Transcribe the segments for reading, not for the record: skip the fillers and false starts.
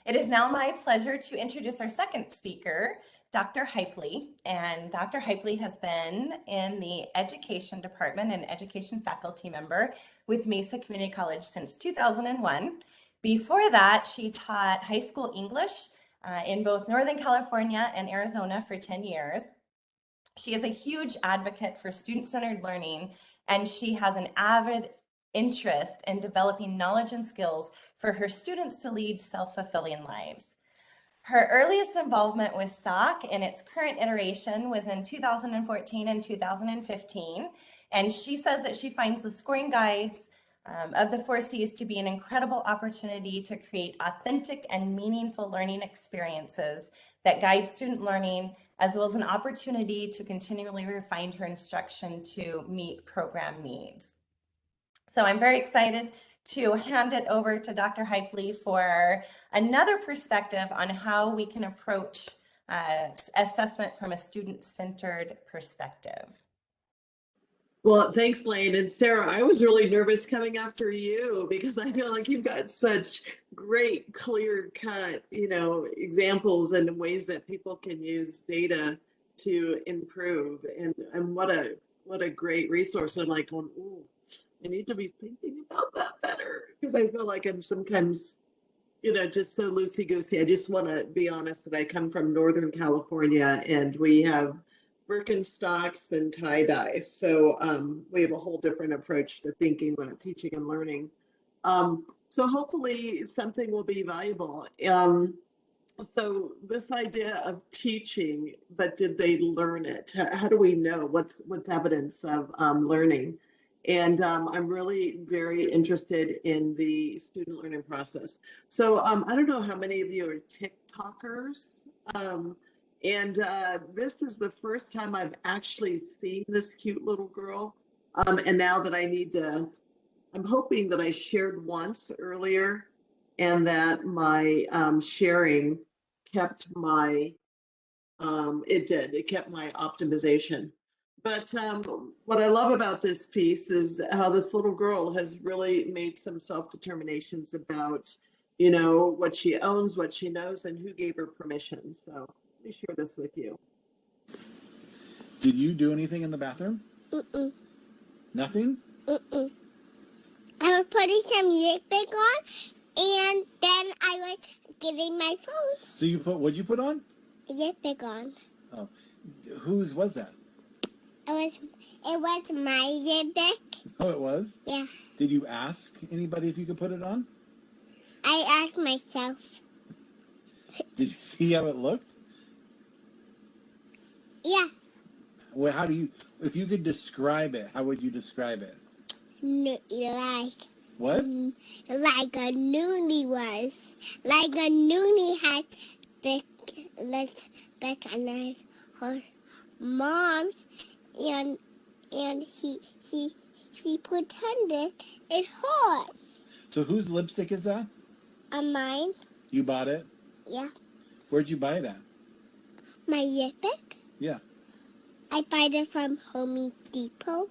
It is now my pleasure to introduce our second speaker, Dr. Hypley. And Dr. Hypley has been in the education department and education faculty member with Mesa Community College since 2001. Before that, she taught high school English in both Northern California and Arizona for 10 years. She is a huge advocate for student-centered learning, and she has an avid interest in developing knowledge and skills for her students to lead self-fulfilling lives. Her earliest involvement with SOC in its current iteration was in 2014 and 2015, and she says that she finds the scoring guides of the 4Cs to be an incredible opportunity to create authentic and meaningful learning experiences that guide student learning, as well as an opportunity to continually refine her instruction to meet program needs. So I'm very excited to hand it over to Dr. Hypley for another perspective on how we can approach assessment from a student-centered perspective. Well, thanks, Blaine. And Sarah, I was really nervous coming after you because I feel like you've got such great, clear-cut, examples and ways that people can use data to improve. And what a great resource. I'm like, ooh, I need to be thinking about that better because I feel like I'm sometimes, just so loosey-goosey. I just want to be honest that I come from Northern California and we have Birkenstocks and tie-dye. So we have a whole different approach to thinking about teaching and learning. So hopefully something will be valuable. So this idea of teaching, but did they learn it? How do we know what's evidence of learning? And I'm really very interested in the student learning process. So I don't know how many of you are TikTokers. And this is the first time I've actually seen this cute little girl. And now that I'm hoping that I shared once earlier and that my sharing kept my, it kept my optimization. But what I love about this piece is how this little girl has really made some self-determinations about, what she owns, what she knows, and who gave her permission. So let me share this with you. Did you do anything in the bathroom? Mm-mm. Nothing? Mm-mm. I was putting some lipstick on, and then I was getting my phone. So what'd you put on? Lipstick on. Oh, whose was that? It was my lipstick. Oh, it was? Yeah. Did you ask anybody if you could put it on? I asked myself. Did you see how it looked? Yeah. Well, if you could describe it, how would you describe it? Like. What? Like a noonie was. Like a noonie has big on his mom's, and she pretended it's hers. So whose lipstick is that? Mine. You bought it? Yeah. Where'd you buy it at? My lipstick? Yeah. I bought it from Home Depot.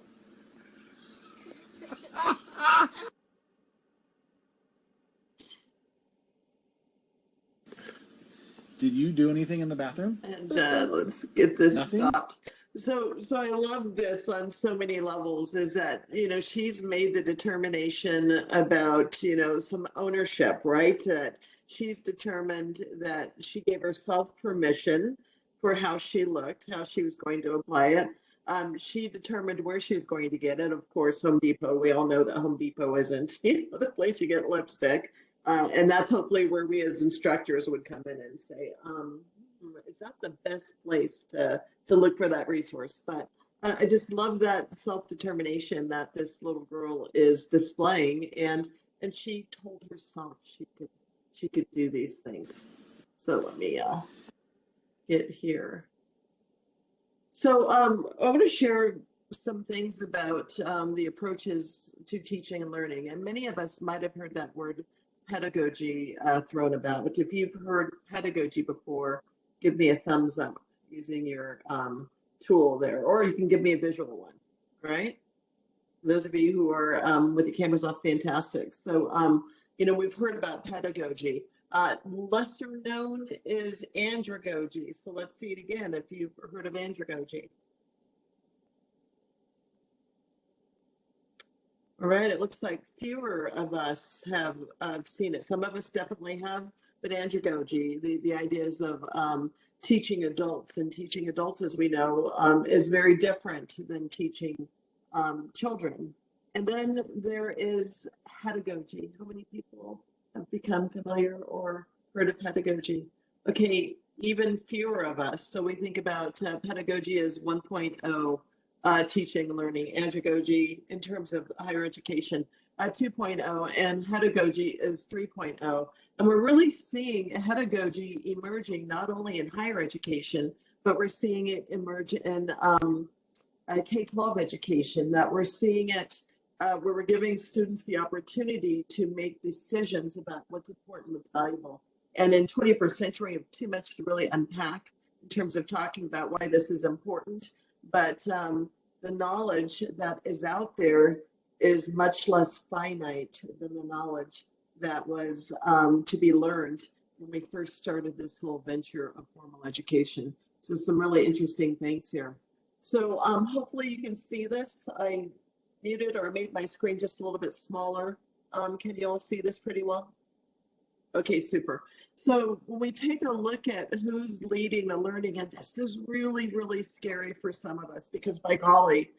Did you do anything in the bathroom? And let's get this Nothing? stopped. So I love this on so many levels is that, she's made the determination about, some ownership, right? That she's determined that she gave herself permission for how she looked, how she was going to apply it. She determined where she's going to get it. Of course, Home Depot, we all know that Home Depot isn't, the place you get lipstick. And that's hopefully where we as instructors would come in and say, is that the best place to look for that resource? But I just love that self-determination that this little girl is displaying, and she told herself she could do these things. So let me get here. So I want to share some things about the approaches to teaching and learning, and many of us might have heard that word pedagogy thrown about. But if you've heard pedagogy before, give me a thumbs up using your tool there, or you can give me a visual one, right? Those of you who are with the cameras off, fantastic. So, we've heard about pedagogy. Lesser known is andragogy. So let's see it again if you've heard of andragogy. All right, it looks like fewer of us have seen it. Some of us definitely have, but andragogy, the ideas of teaching adults, and teaching adults, as we know, is very different than teaching children. And then there is pedagogy. How many people have become familiar or heard of pedagogy? Okay, even fewer of us. So we think about pedagogy as 1.0, teaching and learning, andragogy in terms of higher education, 2.0, and pedagogy is 3.0. And we're really seeing pedagogy emerging not only in higher education, but we're seeing it emerge in K-12 education, that we're seeing it where we're giving students the opportunity to make decisions about what's important, what's valuable. And in 21st century, we have too much to really unpack in terms of talking about why this is important. But the knowledge that is out there is much less finite than the knowledge that was to be learned when we first started this whole venture of formal education. So some really interesting things here. So hopefully you can see this. I muted or made my screen just a little bit smaller. Can you all see this pretty well? Okay, super. So when we take a look at who's leading the learning, and this is really, really scary for some of us because by golly,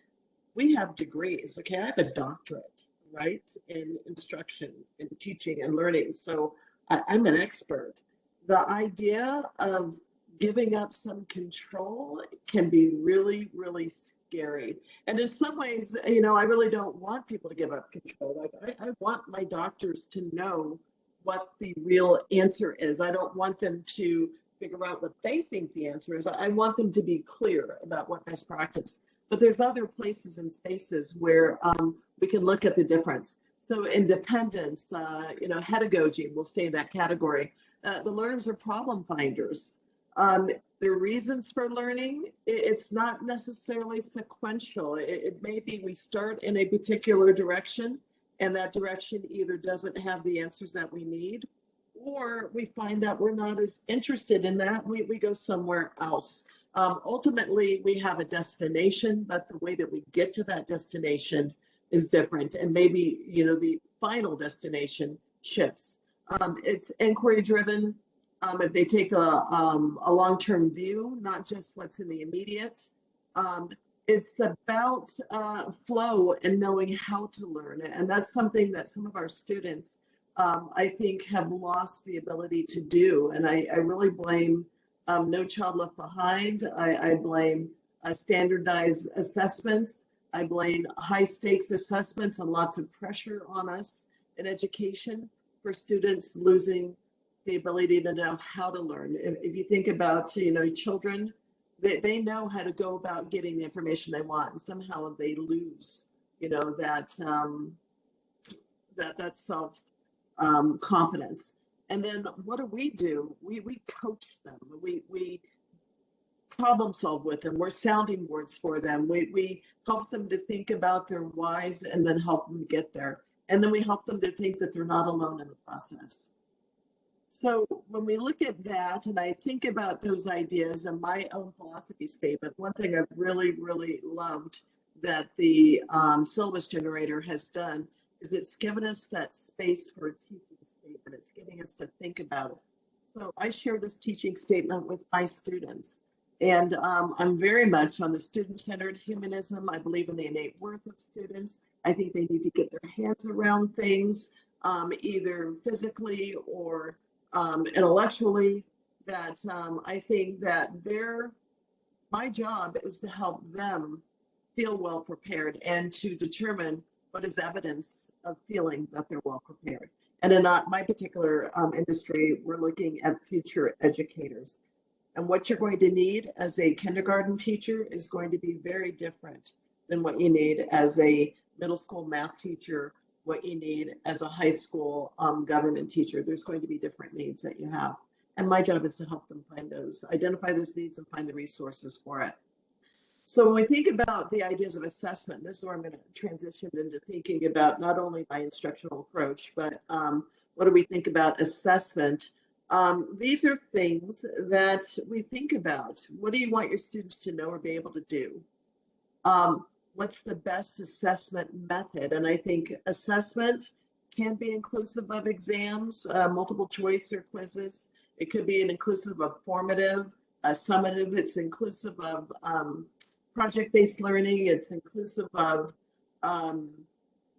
we have degrees. Okay, I have a doctorate, right, in instruction and teaching and learning. So I'm an expert. The idea of giving up some control can be really, really scary. And in some ways, you know, I really don't want people to give up control. Like I want my doctors to know what the real answer is. I don't want them to figure out what they think the answer is. I want them to be clear about what best practice. But there's other places and spaces where we can look at the difference. So independence, you know, pedagogy will stay in that category. The learners are problem finders. Their reasons for learning, it's not necessarily sequential. It may be we start in a particular direction, and that direction either doesn't have the answers that we need, or we find that we're not as interested in that, we go somewhere else. Ultimately, we have a destination, but the way that we get to that destination is different. And maybe, you know, the final destination shifts. It's inquiry driven. If they take a long-term view, not just what's in the immediate. It's about flow and knowing how to learn. And that's something that some of our students, I think, have lost the ability to do. And I really blame No Child Left Behind. I blame standardized assessments. I blame high stakes assessments and lots of pressure on us in education for students losing the ability to know how to learn. If you think about, you know, children, they know how to go about getting the information they want, and somehow they lose, you know, that self confidence. And then what do? We coach them. We problem solve with them. We're sounding boards for them. We help them to think about their whys and then help them get there. And then we help them to think that they're not alone in the process. So when we look at that, and I think about those ideas and my own philosophy statement, one thing I've really, really loved that the syllabus generator has done is it's given us that space for a teaching statement. It's getting us to think about it. So I share this teaching statement with my students. And I'm very much on the student-centered humanism. I believe in the innate worth of students. I think they need to get their hands around things, either physically or intellectually. That I think that my job is to help them feel well prepared and to determine what is evidence of feeling that they're well prepared. And in my particular industry, we're looking at future educators. And what you're going to need as a kindergarten teacher is going to be very different than what you need as a middle school math teacher, what you need as a high school government teacher. There's going to be different needs that you have. And my job is to help them find those, identify those needs and find the resources for it. So when we think about the ideas of assessment, this is where I'm going to transition into thinking about not only my instructional approach, but what do we think about assessment These are things that we think about. What do you want your students to know or be able to do? What's the best assessment method? And I think assessment can be inclusive of exams, multiple choice or quizzes. It could be an inclusive of formative, summative. It's inclusive of project-based learning. It's inclusive of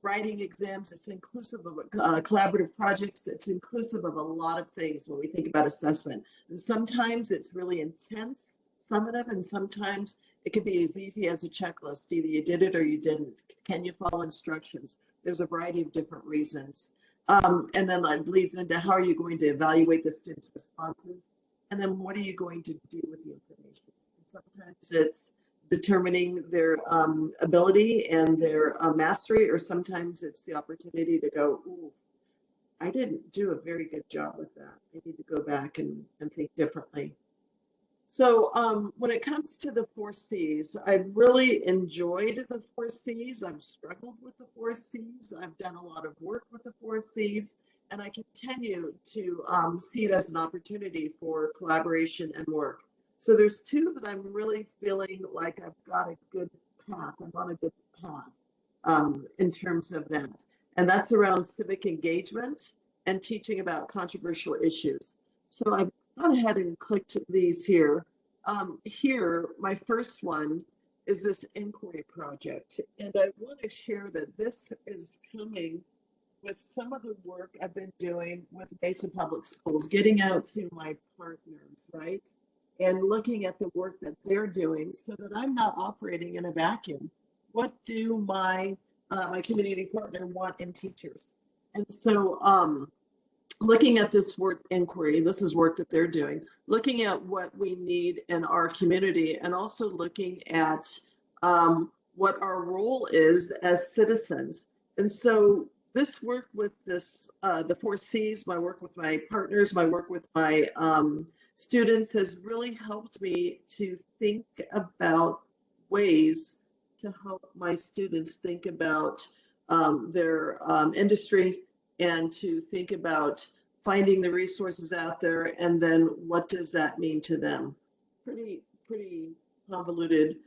writing exams. It's inclusive of collaborative projects. It's inclusive of a lot of things when we think about assessment. And sometimes it's really intense, summative, and sometimes it could be as easy as a checklist. Either you did it or you didn't. Can you follow instructions? There's a variety of different reasons. And then that leads into how are you going to evaluate the students' responses? And then what are you going to do with the information? And sometimes it's determining their ability and their mastery, or sometimes it's the opportunity to go, ooh, I didn't do a very good job with that. I need to go back and think differently. So when it comes to the 4 C's, I've really enjoyed the 4 C's. I've struggled with the 4 C's. I've done a lot of work with the 4 C's, and I continue to see it as an opportunity for collaboration and work. So there's 2 that I'm really feeling like I've got a good path. I'm on a good path in terms of that. And that's around civic engagement and teaching about controversial issues. So I've gone ahead and clicked these here. Here, my first one is this inquiry project. And I want to share that this is coming with some of the work I've been doing with Mesa Public Schools, getting out to my partners, right? And looking at the work that they're doing so that I'm not operating in a vacuum. What do my community partner want in teachers? And so looking at this work inquiry, this is work that they're doing, looking at what we need in our community, and also looking at what our role is as citizens. And so this work with this, the 4 C's, my work with my partners, my work with my students has really helped me to think about ways to help my students think about their industry, and to think about finding the resources out there, and then what does that mean to them? Pretty convoluted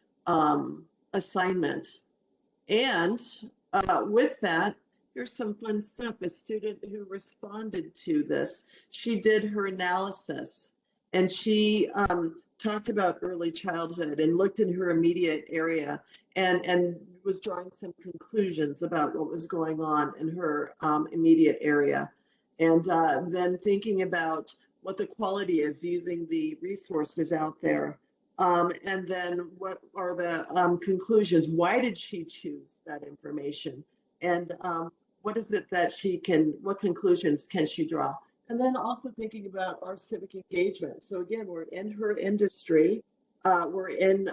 assignment. And with that, here's some fun stuff. A student who responded to this, she did her analysis, and she talked about early childhood and looked in her immediate area, and was drawing some conclusions about what was going on in her immediate area. And then thinking about what the quality is using the resources out there. And then what are the conclusions? Why did she choose that information? And what is it that she can, what conclusions can she draw? And then also thinking about our civic engagement. So again, we're in her industry, we're in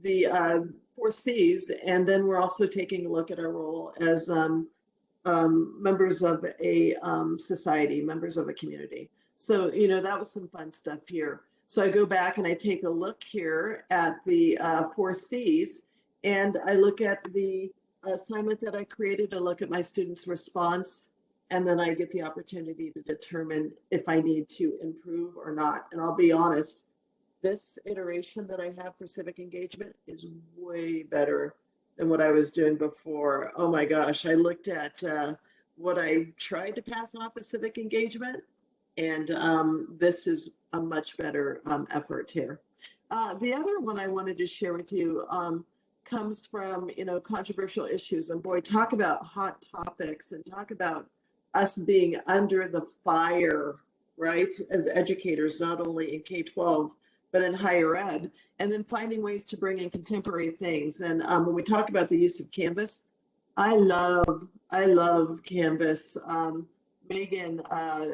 the 4 C's, and then we're also taking a look at our role as members of a society, members of a community. So, you know, that was some fun stuff here. So I go back and I take a look here at the 4 C's, and I look at the assignment that I created. I look at my students' response, and then I get the opportunity to determine if I need to improve or not. And I'll be honest, this iteration that I have for civic engagement is way better than what I was doing before. Oh my gosh, I looked at what I tried to pass off as civic engagement, and this is a much better effort here. The other one I wanted to share with you comes from, you know, controversial issues. And boy, talk about hot topics, and talk about us being under the fire, right, as educators, not only in K-12, but in higher ed, and then finding ways to bring in contemporary things. And when we talk about the use of Canvas, I love Canvas. Megan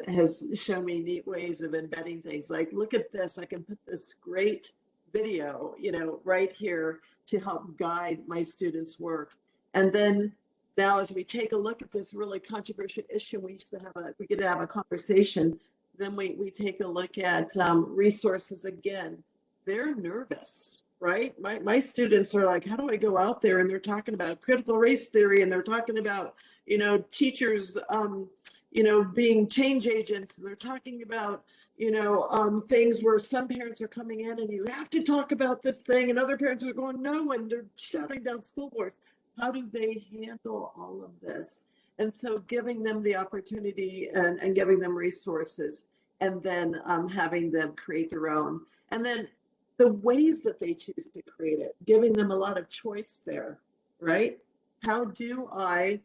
has shown me neat ways of embedding things. Like, look at this, I can put this great video, you know, right here to help guide my students' work. And then now, as we take a look at this really controversial issue, we get to have a conversation. Then we take a look at resources again. They're nervous, right? My students are like, how do I go out there? And they're talking about critical race theory, and they're talking about, you know, teachers, being change agents. They're talking about, things where some parents are coming in and you have to talk about this thing, and other parents are going, no, and they're shouting down school boards. How do they handle all of this? And so giving them the opportunity and giving them resources, and then having them create their own. And then the ways that they choose to create it, giving them a lot of choice there, right? How do I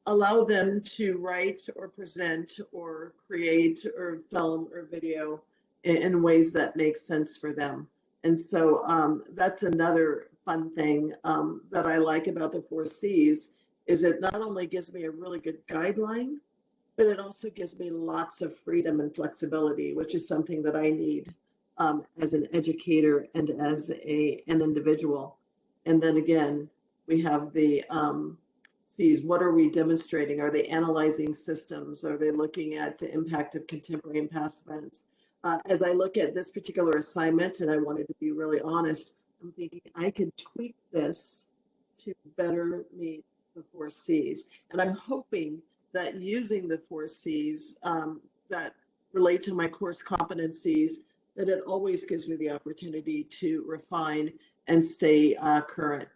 allow them to write or present or create or film or video in ways that make sense for them? And so that's another fun thing that I like about the 4Cs, is it not only gives me a really good guideline, but it also gives me lots of freedom and flexibility, which is something that I need as an educator and as an individual. And then again, we have the C's. What are we demonstrating? Are they analyzing systems? Are they looking at the impact of contemporary and past events? As I look at this particular assignment, and I wanted to be really honest, I'm thinking I could tweak this to better meet the 4Cs. And I'm hoping that using the 4Cs that relate to my course competencies, that it always gives me the opportunity to refine and stay current